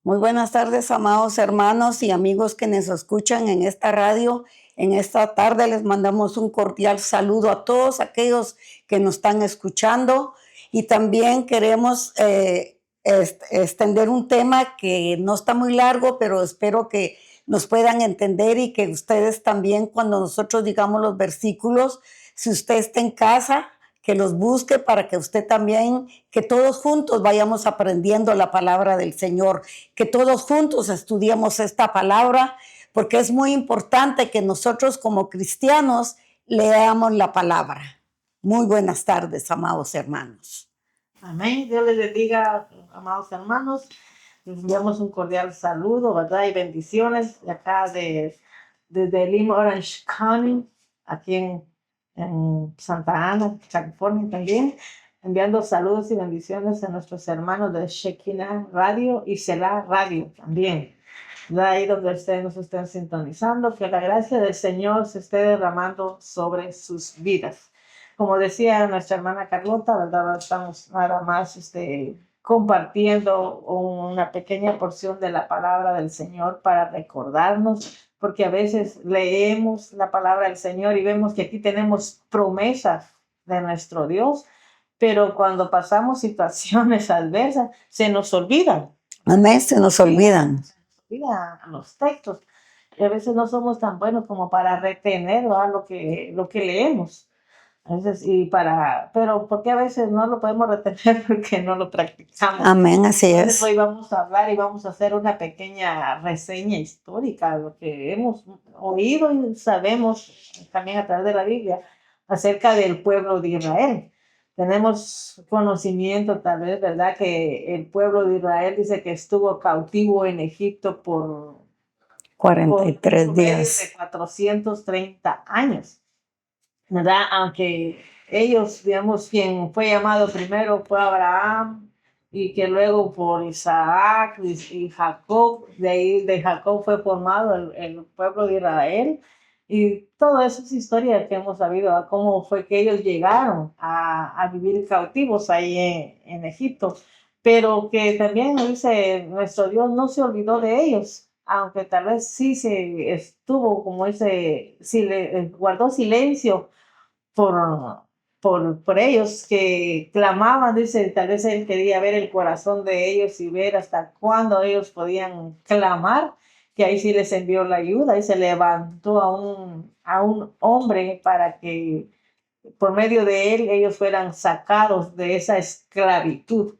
Muy buenas tardes, amados hermanos y amigos que nos escuchan en esta radio. En esta tarde les mandamos un cordial saludo a todos aquellos que nos están escuchando y también queremos extender un tema que no está muy largo, pero espero que nos puedan entender y que ustedes también, cuando nosotros digamos los versículos, si usted está en casa, que los busque para que usted también, que todos juntos vayamos aprendiendo la palabra del Señor, que todos juntos estudiemos esta palabra, porque es muy importante que nosotros como cristianos leamos la palabra. Muy buenas tardes, amados hermanos. Amén. Dios les bendiga, amados hermanos. Les enviamos un cordial saludo, ¿verdad? Y bendiciones de acá desde Lima, Orange County, aquí en Santa Ana, California también. Enviando saludos y bendiciones a nuestros hermanos de Shekinah Radio y Selah Radio también. De ahí donde ustedes nos estén sintonizando, que la gracia del Señor se esté derramando sobre sus vidas. Como decía nuestra hermana Carlota, ¿verdad? Estamos nada más compartiendo una pequeña porción de la palabra del Señor para recordarnos, porque a veces leemos la palabra del Señor y vemos que aquí tenemos promesas de nuestro Dios, pero cuando pasamos situaciones adversas, se nos olvidan. Amén, se nos olvidan. Olvidan los textos. Y a veces no somos tan buenos como para retener, ¿verdad? lo que leemos. A veces, pero porque a veces no lo podemos retener porque no lo practicamos. Amén, así Entonces es. hoy vamos a hablar y vamos a hacer una pequeña reseña histórica de lo que hemos oído y sabemos también a través de la Biblia acerca del pueblo de Israel. Tenemos conocimiento tal vez, ¿verdad? Que el pueblo de Israel dice que estuvo cautivo en Egipto por 43 medio días. de 430 años. ¿Verdad? Aunque ellos, digamos, quien fue llamado primero fue Abraham y que luego por Isaac y Jacob, de ahí de Jacob fue formado el pueblo de Israel. Y todo eso es historia que hemos sabido, ¿verdad? Cómo fue que ellos llegaron a vivir cautivos ahí en Egipto. Pero que también dice, nuestro Dios no se olvidó de ellos, aunque tal vez sí se estuvo como guardó silencio por, por ellos que clamaban, dice, tal vez él quería ver el corazón de ellos y ver hasta cuándo ellos podían clamar, que ahí sí les envió la ayuda y se levantó a un hombre para que por medio de él ellos fueran sacados de esa esclavitud.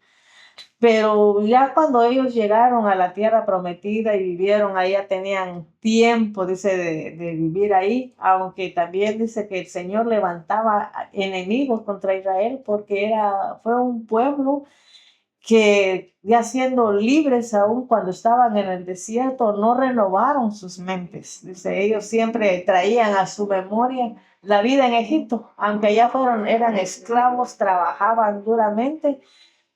Pero ya cuando ellos llegaron a la tierra prometida y vivieron ahí, ya tenían tiempo, dice, de vivir ahí, aunque también dice que el Señor levantaba enemigos contra Israel porque fue un pueblo que ya siendo libres aún cuando estaban en el desierto, no renovaron sus mentes. Dice, ellos siempre traían a su memoria la vida en Egipto, aunque ya eran esclavos, trabajaban duramente,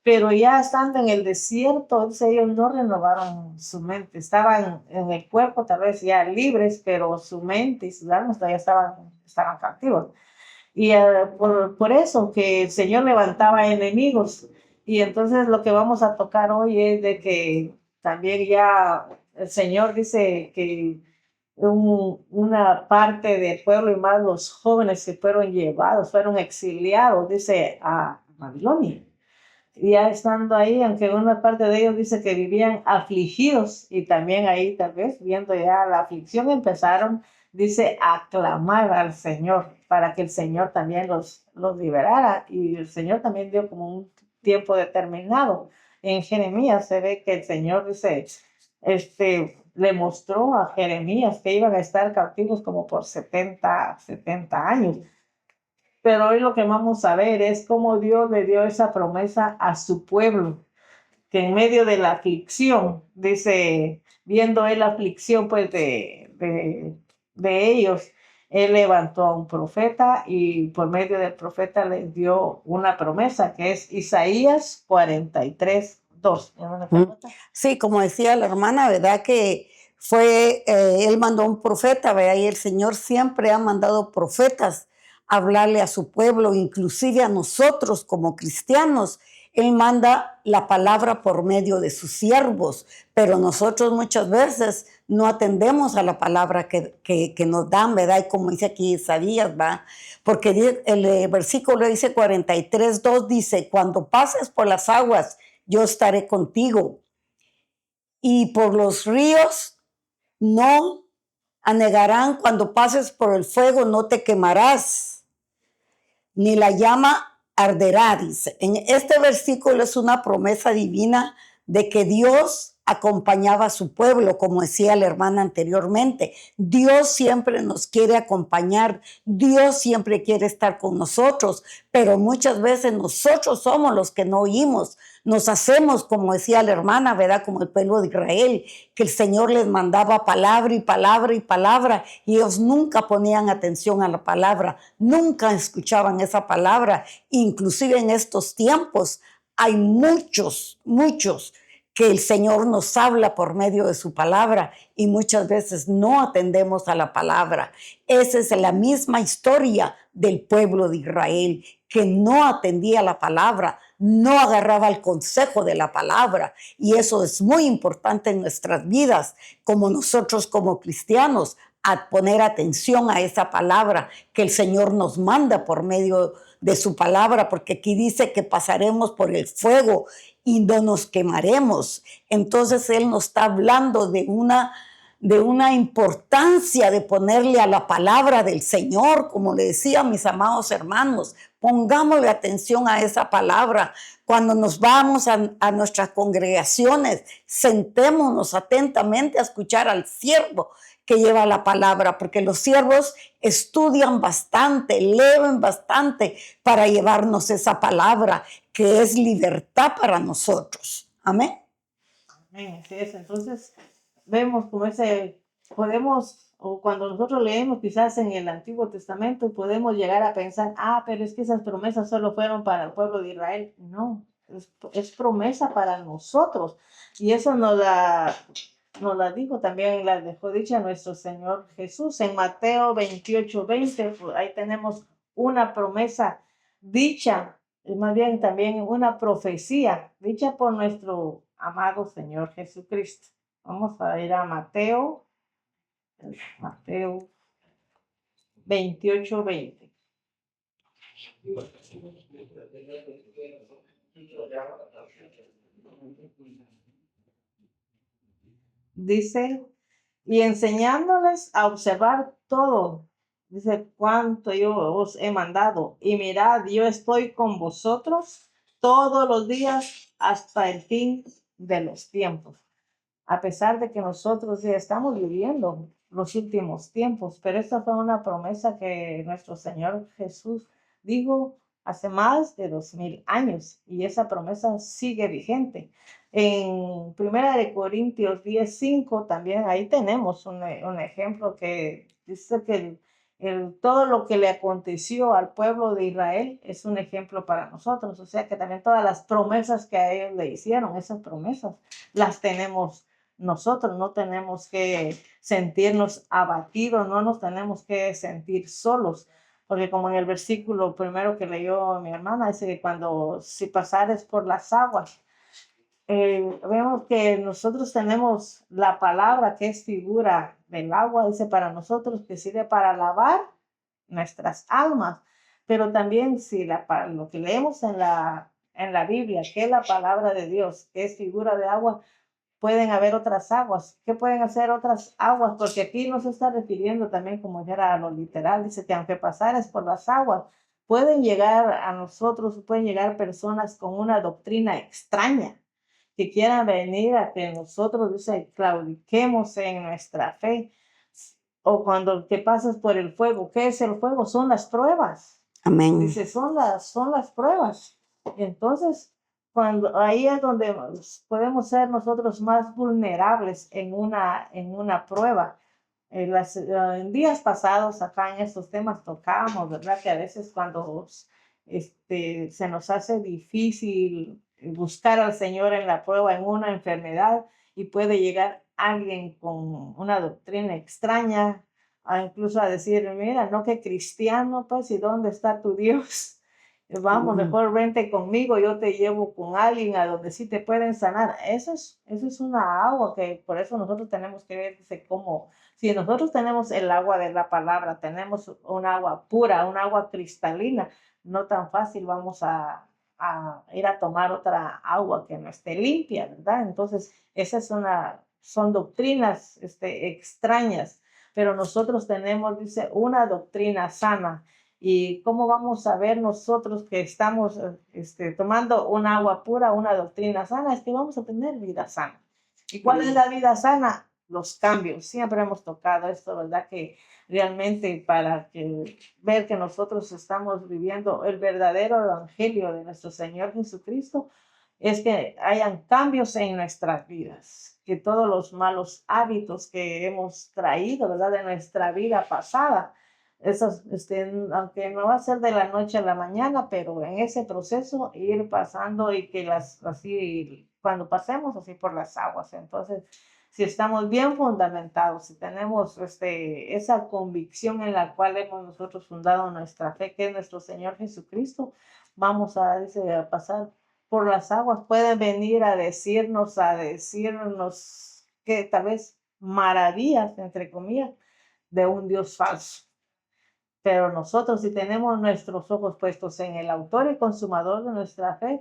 pero ya estando en el desierto, entonces ellos no renovaron su mente. Estaban en el cuerpo tal vez ya libres, pero su mente y sus almas todavía estaban cautivos. Y por eso que el Señor levantaba enemigos. Y entonces lo que vamos a tocar hoy es de que también ya el Señor dice que una parte del pueblo y más los jóvenes que fueron llevados, fueron exiliados, dice, a Babilonia. Y ya estando ahí, aunque una parte de ellos dice que vivían afligidos, y también ahí tal vez viendo ya la aflicción empezaron, dice, a clamar al Señor para que el Señor también los liberara, y el Señor también dio como un tiempo determinado. En Jeremías se ve que el Señor dice, le mostró a Jeremías que iban a estar cautivos como por 70 años. Pero hoy lo que vamos a ver es cómo Dios le dio esa promesa a su pueblo, que en medio de la aflicción, dice, viendo él la aflicción pues de ellos, él levantó a un profeta y por medio del profeta les dio una promesa que es Isaías 43:2. Sí, como decía la hermana, ¿verdad? Que él mandó un profeta, ¿verdad? Y el Señor siempre ha mandado profetas a hablarle a su pueblo, inclusive a nosotros como cristianos. Él manda la palabra por medio de sus siervos, pero nosotros muchas veces no atendemos a la palabra que nos dan, ¿verdad? Y como dice aquí Isaías, ¿va? Porque el versículo dice 43:2 dice, cuando pases por las aguas, yo estaré contigo. Y por los ríos no anegarán, cuando pases por el fuego no te quemarás, ni la llama arderá, dice. En este versículo es una promesa divina de que Dios acompañaba a su pueblo, como decía la hermana anteriormente. Dios siempre nos quiere acompañar, Dios siempre quiere estar con nosotros, pero muchas veces nosotros somos los que no oímos. Nos hacemos, como decía la hermana, ¿verdad? Como el pueblo de Israel, que el Señor les mandaba palabra y palabra y palabra, y ellos nunca ponían atención a la palabra, nunca escuchaban esa palabra. Inclusive en estos tiempos hay muchos que el Señor nos habla por medio de su palabra y muchas veces no atendemos a la palabra. Esa es la misma historia del pueblo de Israel, que no atendía la palabra, no agarraba el consejo de la palabra. Y eso es muy importante en nuestras vidas, como nosotros como cristianos, a poner atención a esa palabra que el Señor nos manda por medio de su palabra, porque aquí dice que pasaremos por el fuego y no nos quemaremos. Entonces Él nos está hablando de una importancia de ponerle a la palabra del Señor, como le decía a mis amados hermanos, pongámosle atención a esa palabra. Cuando nos vamos a nuestras congregaciones, sentémonos atentamente a escuchar al siervo que lleva la palabra, porque los siervos estudian bastante, leen bastante para llevarnos esa palabra que es libertad para nosotros. Amén. Amén, así es. Entonces, vemos como podemos, o cuando nosotros leemos quizás en el Antiguo Testamento, podemos llegar a pensar, pero es que esas promesas solo fueron para el pueblo de Israel. No, es promesa para nosotros. Y eso nos la dijo también, la dejó dicha nuestro Señor Jesús en Mateo 28:20. Ahí tenemos una promesa dicha, más bien también una profecía dicha por nuestro amado Señor Jesucristo. Vamos a ir a Mateo 28:20. Dice, y enseñándoles a observar todo, dice, cuánto yo os he mandado. Y mirad, yo estoy con vosotros todos los días hasta el fin de los tiempos. A pesar de que nosotros ya estamos viviendo los últimos tiempos, pero esta fue una promesa que nuestro Señor Jesús dijo hace más de 2000 años y esa promesa sigue vigente. En Primera de Corintios 10:5 también ahí tenemos un ejemplo que dice que todo lo que le aconteció al pueblo de Israel es un ejemplo para nosotros. O sea que también todas las promesas que a ellos le hicieron, esas promesas las tenemos nosotros. No tenemos que sentirnos abatidos, no nos tenemos que sentir solos, porque como en el versículo primero que leyó mi hermana, dice que si pasares por las aguas, vemos que nosotros tenemos la palabra que es figura del agua, dice para nosotros que sirve para lavar nuestras almas, pero también si lo que leemos en la Biblia, que es la palabra de Dios, que es figura de agua, pueden haber otras aguas. ¿Qué pueden hacer otras aguas? Porque aquí no se está refiriendo también como ya era a lo literal. Dice que aunque pasares por las aguas, pueden llegar a nosotros, pueden llegar personas con una doctrina extraña que quieran venir a que nosotros, dice, claudiquemos en nuestra fe. O cuando te pasas por el fuego. ¿Qué es el fuego? Son las pruebas. Amén. Dice, son las pruebas. Entonces, ahí es donde podemos ser nosotros más vulnerables en una prueba. En días pasados, acá en estos temas tocábamos, ¿verdad? Que a veces cuando se nos hace difícil buscar al Señor en la prueba, en una enfermedad, y puede llegar alguien con una doctrina extraña, incluso a decir, mira, no que cristiano, pues, ¿y dónde está tu Dios? Vamos, mejor vente conmigo, yo te llevo con alguien a donde sí te pueden sanar. Eso es una agua que por eso nosotros tenemos que ver dice, cómo, si nosotros tenemos el agua de la palabra, tenemos un agua pura, un agua cristalina, no tan fácil vamos a ir a tomar otra agua que no esté limpia, ¿verdad? Entonces, son doctrinas extrañas, pero nosotros tenemos, dice, una doctrina sana. ¿Y cómo vamos a ver nosotros que estamos tomando un agua pura, una doctrina sana? Es que vamos a tener vida sana. ¿Y cuál es la vida sana? Los cambios. Siempre hemos tocado esto, ¿verdad? Que realmente ver que nosotros estamos viviendo el verdadero evangelio de nuestro Señor Jesucristo, es que hayan cambios en nuestras vidas, que todos los malos hábitos que hemos traído, ¿verdad? De nuestra vida pasada, esos, aunque no va a ser de la noche a la mañana, pero en ese proceso ir pasando y que así, cuando pasemos así por las aguas, entonces, si estamos bien fundamentados, si tenemos esa convicción en la cual hemos nosotros fundado nuestra fe, que es nuestro Señor Jesucristo, vamos a pasar por las aguas. Pueden venir a decirnos que tal vez maravillas, entre comillas, de un Dios falso. Pero nosotros, si tenemos nuestros ojos puestos en el autor y consumador de nuestra fe,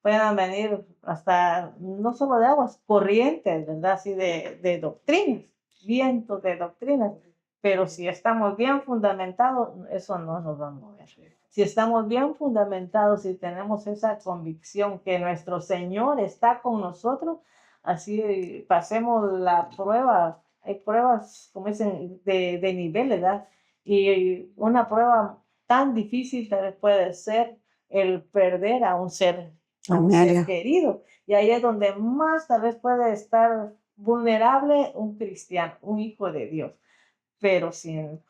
puedan venir hasta, no solo de aguas, corrientes, ¿verdad? Así de doctrinas, vientos de doctrinas. Pero si estamos bien fundamentados, eso no nos va a mover. Si estamos bien fundamentados y tenemos esa convicción que nuestro Señor está con nosotros, así pasemos la prueba. Hay pruebas, como dicen, de nivel, ¿verdad? Y una prueba tan difícil tal vez puede ser el perder a un ser querido. Y ahí es donde más tal vez puede estar vulnerable un cristiano, un hijo de Dios. Pero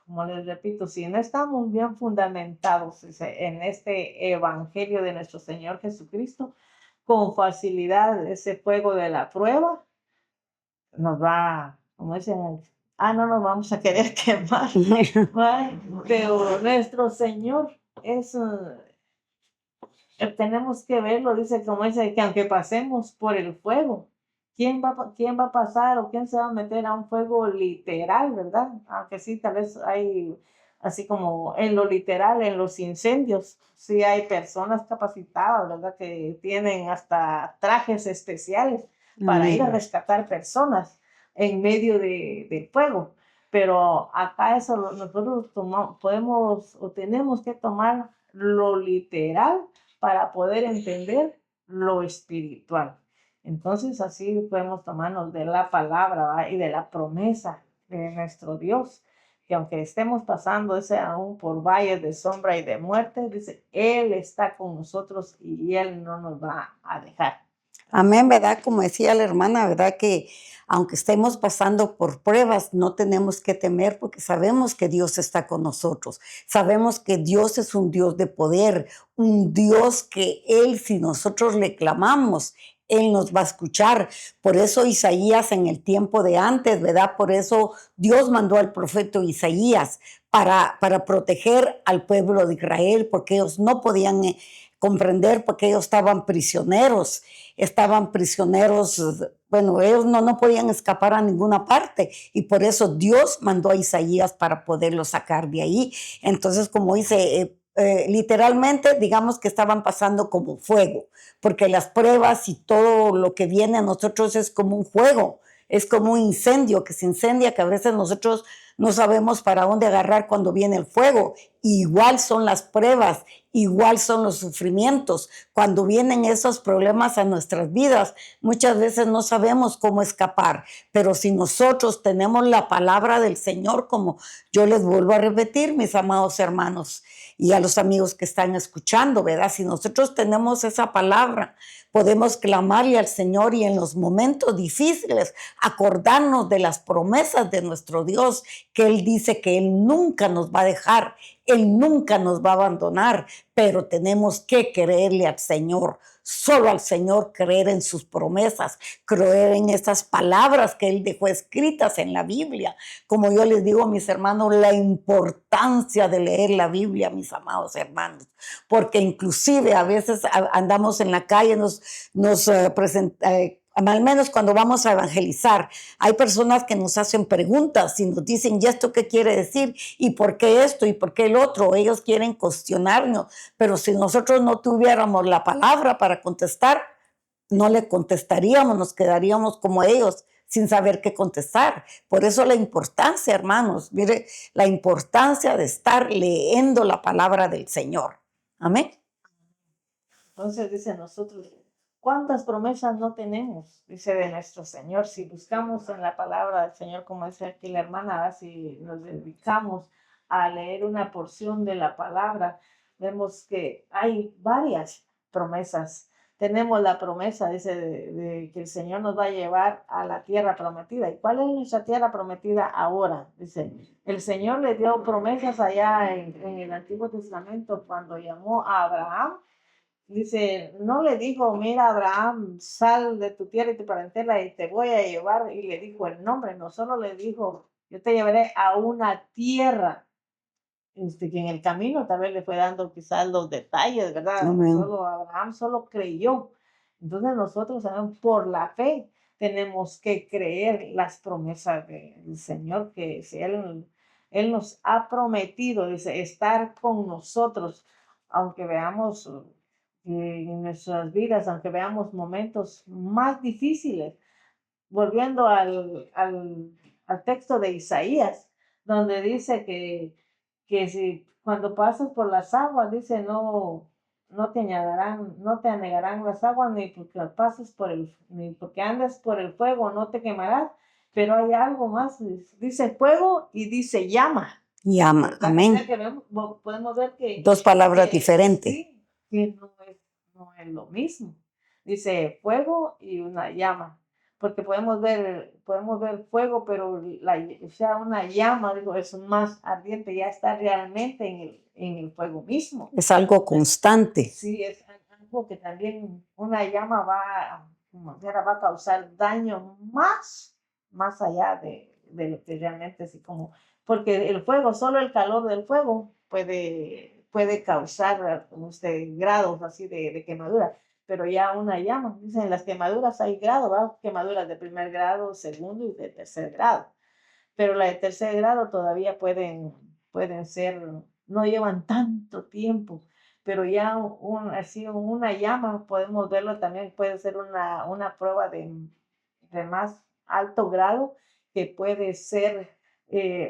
como les repito, si no estamos bien fundamentados en este evangelio de nuestro Señor Jesucristo, con facilidad ese fuego de la prueba nos va, como dicen, no nos vamos a querer quemar. Pero nuestro Señor tenemos que verlo, dice, como dice, que aunque pasemos por el fuego, ¿quién va a pasar o quién se va a meter a un fuego literal, verdad? Aunque sí, tal vez hay, así como en lo literal, en los incendios, sí hay personas capacitadas, ¿verdad? Que tienen hasta trajes especiales para ir a rescatar personas en medio del fuego. Pero acá nosotros podemos o tenemos que tomar lo literal para poder entender lo espiritual. Entonces así podemos tomarnos de la palabra, ¿verdad? Y de la promesa de nuestro Dios, que aunque estemos pasando ese aún por valles de sombra y de muerte, dice, Él está con nosotros y Él no nos va a dejar. Amén, ¿verdad? Como decía la hermana, ¿verdad? Que aunque estemos pasando por pruebas, no tenemos que temer porque sabemos que Dios está con nosotros. Sabemos que Dios es un Dios de poder, un Dios que Él, si nosotros le clamamos, Él nos va a escuchar. Por eso Isaías en el tiempo de antes, ¿verdad? Por eso Dios mandó al profeta Isaías para proteger al pueblo de Israel, porque ellos no podían comprender, porque ellos estaban prisioneros, bueno, ellos no podían escapar a ninguna parte y por eso Dios mandó a Isaías para poderlos sacar de ahí. Entonces, como dice, literalmente, digamos que estaban pasando como fuego, porque las pruebas y todo lo que viene a nosotros es como un fuego, es como un incendio que se incendia, que a veces nosotros no sabemos para dónde agarrar cuando viene el fuego. Igual son las pruebas, igual son los sufrimientos. Cuando vienen esos problemas a nuestras vidas, muchas veces no sabemos cómo escapar, pero si nosotros tenemos la palabra del Señor, como yo les vuelvo a repetir, mis amados hermanos, y a los amigos que están escuchando, ¿verdad? Si nosotros tenemos esa palabra, podemos clamarle al Señor y en los momentos difíciles acordarnos de las promesas de nuestro Dios, que Él dice que Él nunca nos va a dejar, Él nunca nos va a abandonar, pero tenemos que creerle al Señor solo al Señor, creer en sus promesas, creer en estas palabras que Él dejó escritas en la Biblia. Como yo les digo a mis hermanos, la importancia de leer la Biblia, mis amados hermanos, porque inclusive a veces andamos en la calle, nos al menos cuando vamos a evangelizar, hay personas que nos hacen preguntas y nos dicen, ¿y esto qué quiere decir? ¿Y por qué esto? ¿Y por qué el otro? Ellos quieren cuestionarnos, pero si nosotros no tuviéramos la palabra para contestar, no le contestaríamos, nos quedaríamos como ellos sin saber qué contestar. Por eso la importancia, hermanos, mire, la importancia de estar leyendo la palabra del Señor. Amén. Entonces dice nosotros, ¿cuántas promesas no tenemos? Dice de nuestro Señor. Si buscamos en la palabra del Señor, como dice aquí la hermana, si nos dedicamos a leer una porción de la palabra, vemos que hay varias promesas. Tenemos la promesa, dice, de que el Señor nos va a llevar a la tierra prometida. ¿Y cuál es nuestra tierra prometida ahora? Dice, el Señor le dio promesas allá en el Antiguo Testamento cuando llamó a Abraham. Dice, no le dijo, mira, Abraham, sal de tu tierra y tu parentela y te voy a llevar, y le dijo el nombre, no solo le dijo, yo te llevaré a una tierra, que en el camino también le fue dando quizás los detalles, ¿verdad? Amén. Solo Abraham solo creyó. Entonces nosotros, por la fe, tenemos que creer las promesas del Señor, que si Él nos ha prometido, dice, estar con nosotros, aunque veamos en nuestras vidas, aunque veamos momentos más difíciles. Volviendo al texto de Isaías, donde dice que si cuando pasas por las aguas, dice, no te anegarán las aguas, ni porque pases ni porque andes por el fuego, no te quemarás. Pero hay algo más, dice fuego y dice llama. Llama, amén. Que podemos ver que dos palabras diferentes. Sí, que no es lo mismo. Dice fuego y una llama. Porque podemos ver fuego, pero ya una llama, digo, es más ardiente, ya está realmente en el fuego mismo. Es algo constante. Sí, es algo que también una llama va a causar daño más allá de lo que realmente así como, porque el fuego, solo el calor del fuego puede causar grados así de quemadura, pero ya una llama, dicen las quemaduras hay grados, ¿verdad? Quemaduras de primer grado, segundo y de tercer grado, pero la de tercer grado todavía pueden ser, no llevan tanto tiempo, pero ya así una llama, podemos verlo también, puede ser una prueba de más alto grado, que puede ser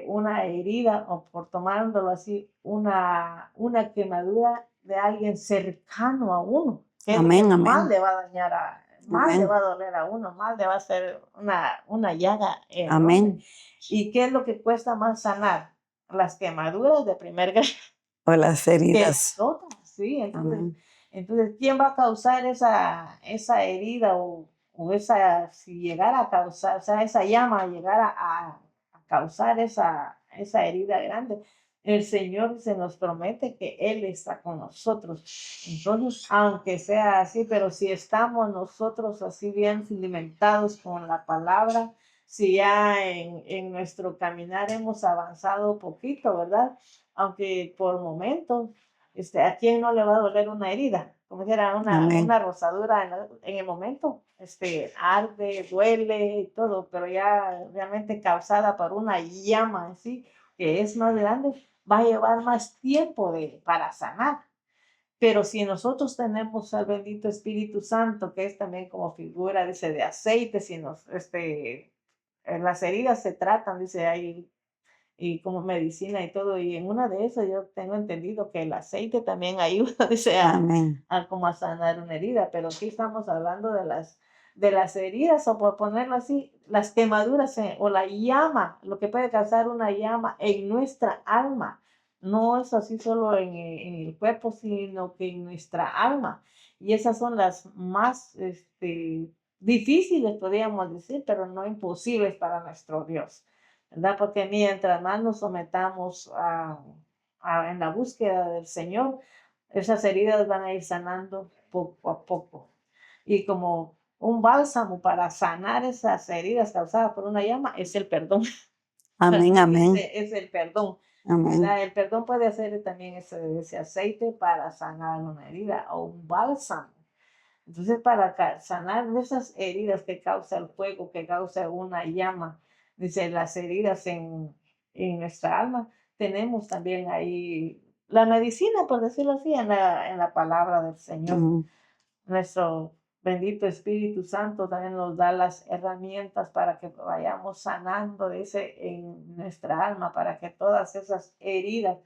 una herida, o por tomándolo así, una quemadura de alguien cercano a uno, que amén, amén. Más le va a dañar más amén. le va a doler a uno, más le va a hacer una llaga enorme. Amén. ¿Y qué es lo que cuesta más sanar? Las quemaduras de primer grado. O las heridas. Sí, entonces, ¿quién va a causar esa herida o si llegara a causar, o sea, esa llama llegara a causar esa herida grande? El Señor se nos promete que Él está con nosotros. Entonces, aunque sea así, pero si estamos nosotros así bien cimentados con la palabra, si ya en nuestro caminar hemos avanzado poquito, ¿verdad? Aunque por momentos, ¿a quién no le va a doler una herida? Como dijera, una rosadura en el momento, arde, duele y todo, pero ya realmente causada por una llama así, que es más grande, va a llevar más tiempo para sanar. Pero si nosotros tenemos al bendito Espíritu Santo, que es también como figura, dice, de aceite, si las heridas se tratan, dice ahí, y como medicina y todo, y en una de esas yo tengo entendido que el aceite también ayuda, dice, como a sanar una herida, pero aquí estamos hablando de las heridas, o por ponerlo así, las quemaduras o la llama, lo que puede causar una llama en nuestra alma. No es así solo en el cuerpo, sino que en nuestra alma. Y esas son las más difíciles, podríamos decir, pero no imposibles para nuestro Dios, ¿verdad? Porque mientras más nos sometamos en la búsqueda del Señor, esas heridas van a ir sanando poco a poco. Y como un bálsamo para sanar esas heridas causadas por una llama es el perdón. Para Amén, mí amén, ese es el perdón, amén. ¿verdad? El perdón puede ser también ese aceite para sanar una herida o un bálsamo. Entonces, para sanar esas heridas que causa el fuego, que causa una llama, dice, las heridas en nuestra alma, tenemos también ahí la medicina, por decirlo así, en la palabra del Señor. Mm. Nuestro bendito Espíritu Santo también nos da las herramientas para que vayamos sanando, dice, en nuestra alma, para que todas esas heridas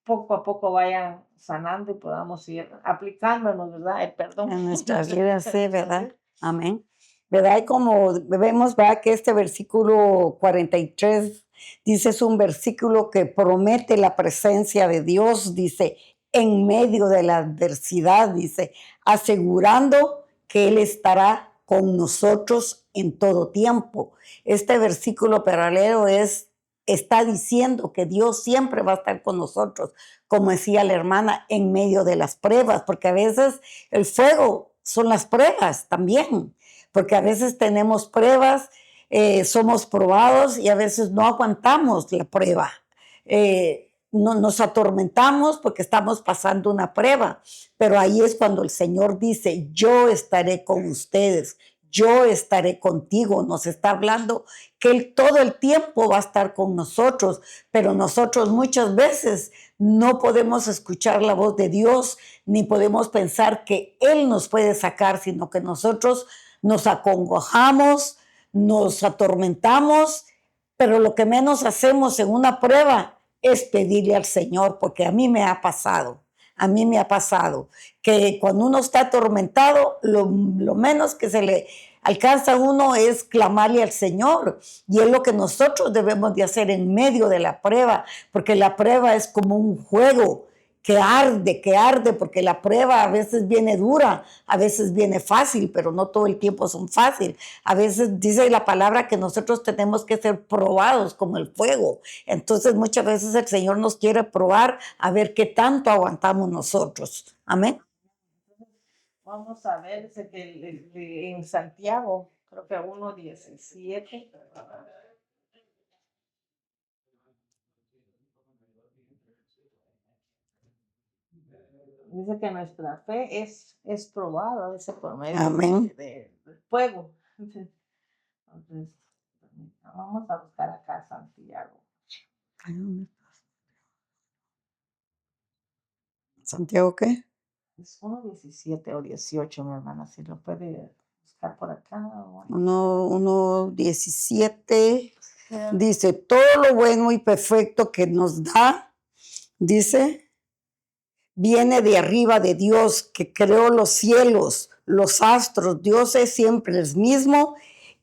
poco a poco vayan sanando y podamos ir aplicándonos, ¿verdad? El perdón. En nuestras vidas, sí, ¿verdad? Entonces, Amén. ¿Verdad? Y como vemos, ¿verdad? Que este versículo 43 dice, es un versículo que promete la presencia de Dios, dice, en medio de la adversidad, dice, asegurando que Él estará con nosotros en todo tiempo. Este versículo paralelo está diciendo que Dios siempre va a estar con nosotros, como decía la hermana, en medio de las pruebas, porque a veces el fuego son las pruebas también, porque a veces tenemos pruebas, somos probados y a veces no aguantamos la prueba. No, nos atormentamos porque estamos pasando una prueba, pero ahí es cuando el Señor dice, yo estaré con ustedes, yo estaré contigo, nos está hablando que Él todo el tiempo va a estar con nosotros, pero nosotros muchas veces no podemos escuchar la voz de Dios, ni podemos pensar que Él nos puede sacar, sino que nosotros nos acongojamos, nos atormentamos, pero lo que menos hacemos en una prueba es pedirle al Señor, porque a mí me ha pasado, que cuando uno está atormentado, lo menos que se le alcanza a uno es clamarle al Señor, y es lo que nosotros debemos de hacer en medio de la prueba, porque la prueba es como un juego que arde, porque la prueba a veces viene dura, a veces viene fácil, pero no todo el tiempo son fácil. A veces dice la palabra que nosotros tenemos que ser probados como el fuego. Entonces muchas veces el Señor nos quiere probar a ver qué tanto aguantamos nosotros. Amén. vamos a ver, dice que en Santiago, creo que 1:17, dice que nuestra fe es probada, dice, por medio Amén. del fuego. Entonces, vamos a buscar acá Santiago. ¿Santiago qué? Es 1:17 o 18, mi hermana, si lo puede buscar por acá. 1:17 Yeah. dice, todo lo bueno y perfecto que nos da, dice, viene de arriba de Dios que creó los cielos, los astros. Dios es siempre el mismo.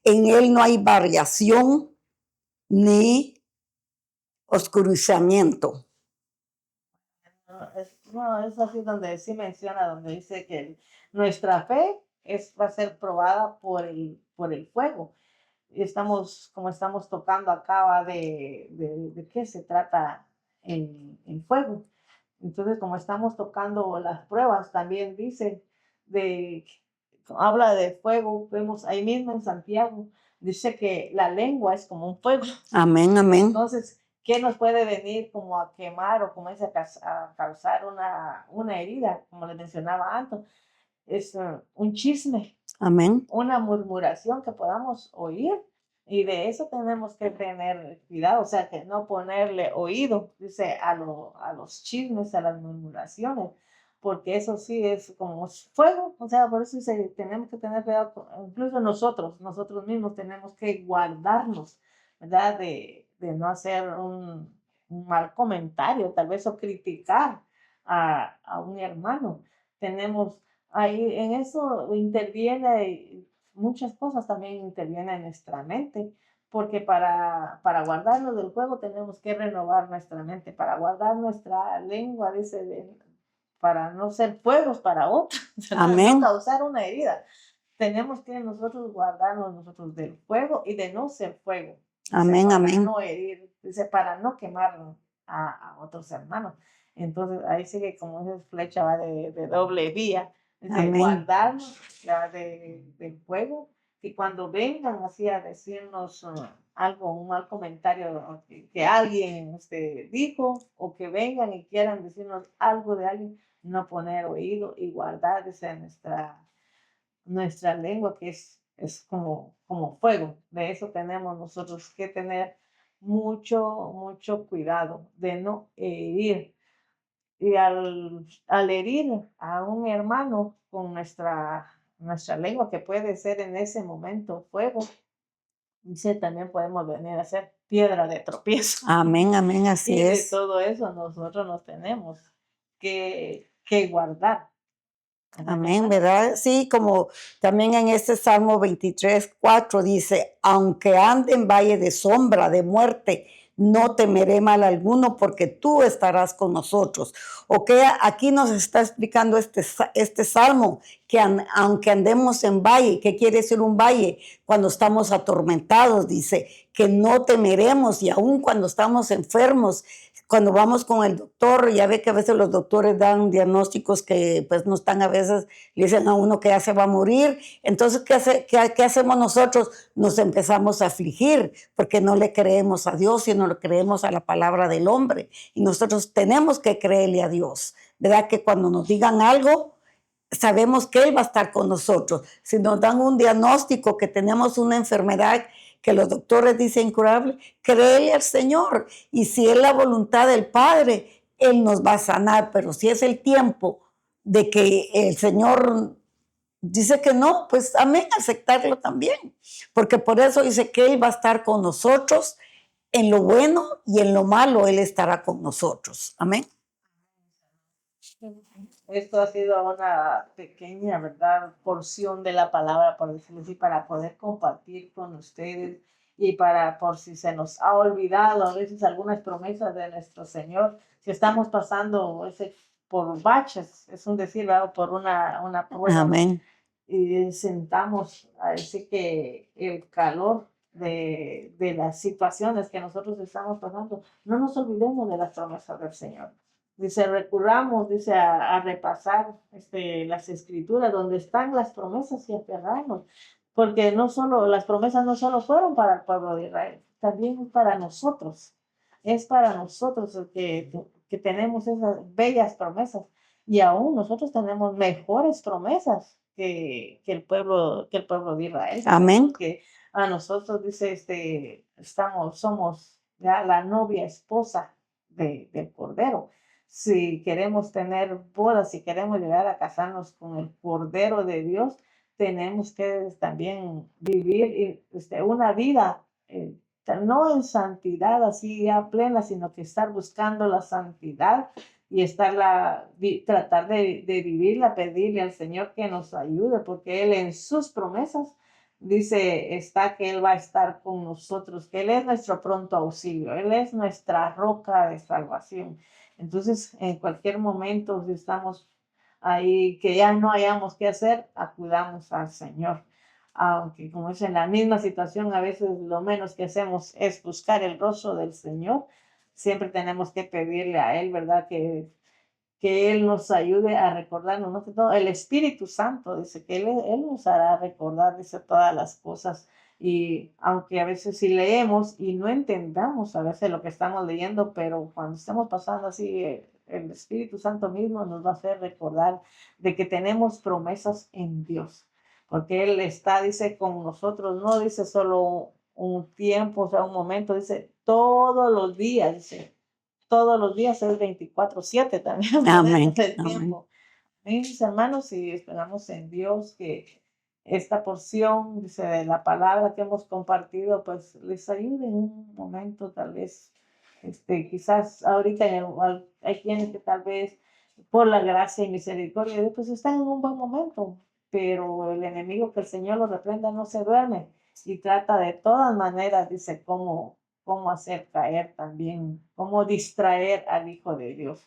En Él no hay variación ni oscurecimiento. No, es así donde sí menciona, donde dice que nuestra fe va a ser probada por el fuego. Y como estamos tocando acá, va de qué se trata el fuego. Entonces, como estamos tocando las pruebas, también dice de, habla de fuego, vemos ahí mismo en Santiago, dice que la lengua es como un fuego. Amén, amén. Entonces, ¿qué nos puede venir como a quemar o como es a causar una herida? Como les mencionaba antes, es un chisme, Amén. una murmuración que podamos oír. Y de eso tenemos que tener cuidado, o sea, que no ponerle oído, dice, a los chismes, a las murmuraciones, porque eso sí es como fuego, o sea, por eso dice, tenemos que tener cuidado, incluso nosotros mismos tenemos que guardarnos, ¿verdad? De no hacer un mal comentario, tal vez, o criticar a un hermano. Tenemos ahí, en eso interviene muchas cosas, también intervienen en nuestra mente, porque para guardarnos del juego tenemos que renovar nuestra mente, para guardar nuestra lengua, dice, para no ser fuegos para otros, Amén. no causar una herida. Tenemos que nosotros guardarnos nosotros del fuego y de no ser fuego. Dice, Amén, para amén. no herir, dice, para no quemar a otros hermanos. Entonces ahí sigue como esa flecha va de doble vía, de Amén. guardarnos ya, del fuego, y cuando vengan así a decirnos algo, un mal comentario que alguien dijo, o que vengan y quieran decirnos algo de alguien, no poner oído y guardar esa nuestra lengua, que es como fuego. De eso tenemos nosotros que tener mucho cuidado de no herir. Y al herir a un hermano con nuestra lengua, que puede ser en ese momento fuego, dice, también podemos venir a ser piedra de tropiezo. Amén, amén, así Y de es. todo eso nosotros nos tenemos que guardar. Amén, Amén, hermano. ¿verdad? Sí, como también en este Salmo 23:4 dice, aunque ande en valle de sombra, de muerte, no temeré mal alguno porque tú estarás con nosotros. Ok, aquí nos está explicando este Salmo, que aunque andemos en valle, ¿qué quiere decir un valle? Cuando estamos atormentados, dice, que no temeremos y aun cuando estamos enfermos, cuando vamos con el doctor, ya ve que a veces los doctores dan diagnósticos que pues no están a veces, le dicen a uno que ya se va a morir. Entonces, ¿qué hacemos nosotros? Nos empezamos a afligir porque no le creemos a Dios, sino le creemos a la palabra del hombre. Y nosotros tenemos que creerle a Dios. ¿Verdad? Que cuando nos digan algo, sabemos que Él va a estar con nosotros. Si nos dan un diagnóstico que tenemos una enfermedad que los doctores dicen incurable, créele al Señor. Y si es la voluntad del Padre, Él nos va a sanar. Pero si es el tiempo de que el Señor dice que no, pues amén, aceptarlo también. Porque por eso dice que Él va a estar con nosotros en lo bueno y en lo malo, Él estará con nosotros. Amén. Esto ha sido una pequeña, ¿verdad?, porción de la palabra, por decirlo así, para poder compartir con ustedes y por si se nos ha olvidado a veces algunas promesas de nuestro Señor, si estamos pasando por baches, es un decir, ¿verdad?, por una prueba, Amén. y sentamos a decir que el calor de las situaciones que nosotros estamos pasando, no nos olvidemos de las promesas del Señor. Dice, recurramos, dice, a repasar las escrituras donde están las promesas y aferrarnos, porque no solo, las promesas no solo fueron para el pueblo de Israel, también es para nosotros el que tenemos esas bellas promesas, y aún nosotros tenemos mejores promesas que el pueblo de Israel. Amén. Que a nosotros dice, somos ya la novia esposa del Cordero. Si queremos tener bodas, si queremos llegar a casarnos con el Cordero de Dios, tenemos que también vivir una vida, no en santidad así ya plena, sino que estar buscando la santidad y tratar de vivirla, pedirle al Señor que nos ayude, porque Él en sus promesas dice, que Él va a estar con nosotros, que Él es nuestro pronto auxilio, Él es nuestra roca de salvación. Entonces, en cualquier momento, si estamos ahí, que ya no hayamos qué hacer, acudamos al Señor. Aunque, como es en la misma situación, a veces lo menos que hacemos es buscar el rostro del Señor, siempre tenemos que pedirle a Él, ¿verdad? Que Él nos ayude a recordarnos, ¿no? Que todo, el Espíritu Santo dice que Él nos hará recordar, dice, todas las cosas. Y aunque a veces sí leemos y no entendamos a veces lo que estamos leyendo, pero cuando estamos pasando así, el Espíritu Santo mismo nos va a hacer recordar de que tenemos promesas en Dios, porque Él está, dice, con nosotros, no dice solo un tiempo, o sea, un momento, dice todos los días, dice todos los días, es 24/7 también Amén. tenemos el Amén. tiempo. Mis hermanos, y esperamos en Dios que esta porción, dice, de la palabra que hemos compartido, pues les ayude en un momento, tal vez, quizás ahorita hay quienes que tal vez por la gracia y misericordia de Dios, pues están en un buen momento, pero el enemigo, que el Señor lo reprenda, no se duerme y trata de todas maneras, dice, cómo hacer caer también, cómo distraer al Hijo de Dios.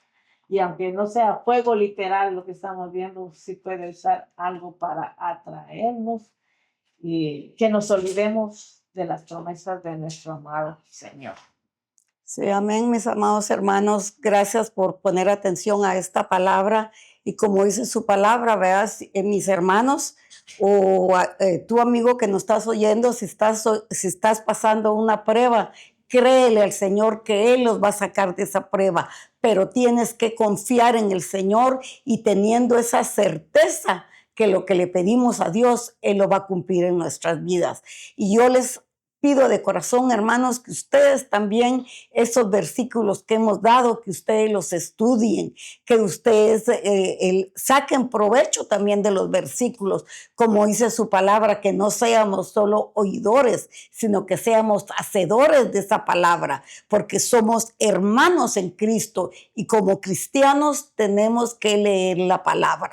Y aunque no sea fuego literal lo que estamos viendo, sí puede usar algo para atraernos y que nos olvidemos de las promesas de nuestro amado Señor. Sí, amén, mis amados hermanos. Gracias por poner atención a esta palabra. Y como dice su palabra, veas, mis hermanos, tú amigo que nos estás oyendo, si estás pasando una prueba, créele al Señor que Él los va a sacar de esa prueba. Pero tienes que confiar en el Señor y teniendo esa certeza que lo que le pedimos a Dios, Él lo va a cumplir en nuestras vidas. Y yo les pido de corazón, hermanos, que ustedes también esos versículos que hemos dado, que ustedes los estudien, que ustedes saquen provecho también de los versículos, como dice su palabra, que no seamos solo oidores, sino que seamos hacedores de esa palabra, porque somos hermanos en Cristo y como cristianos tenemos que leer la palabra.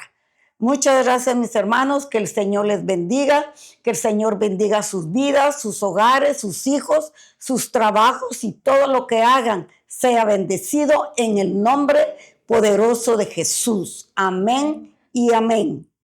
Muchas gracias, mis hermanos, que el Señor les bendiga, que el Señor bendiga sus vidas, sus hogares, sus hijos, sus trabajos y todo lo que hagan sea bendecido en el nombre poderoso de Jesús. Amén y amén.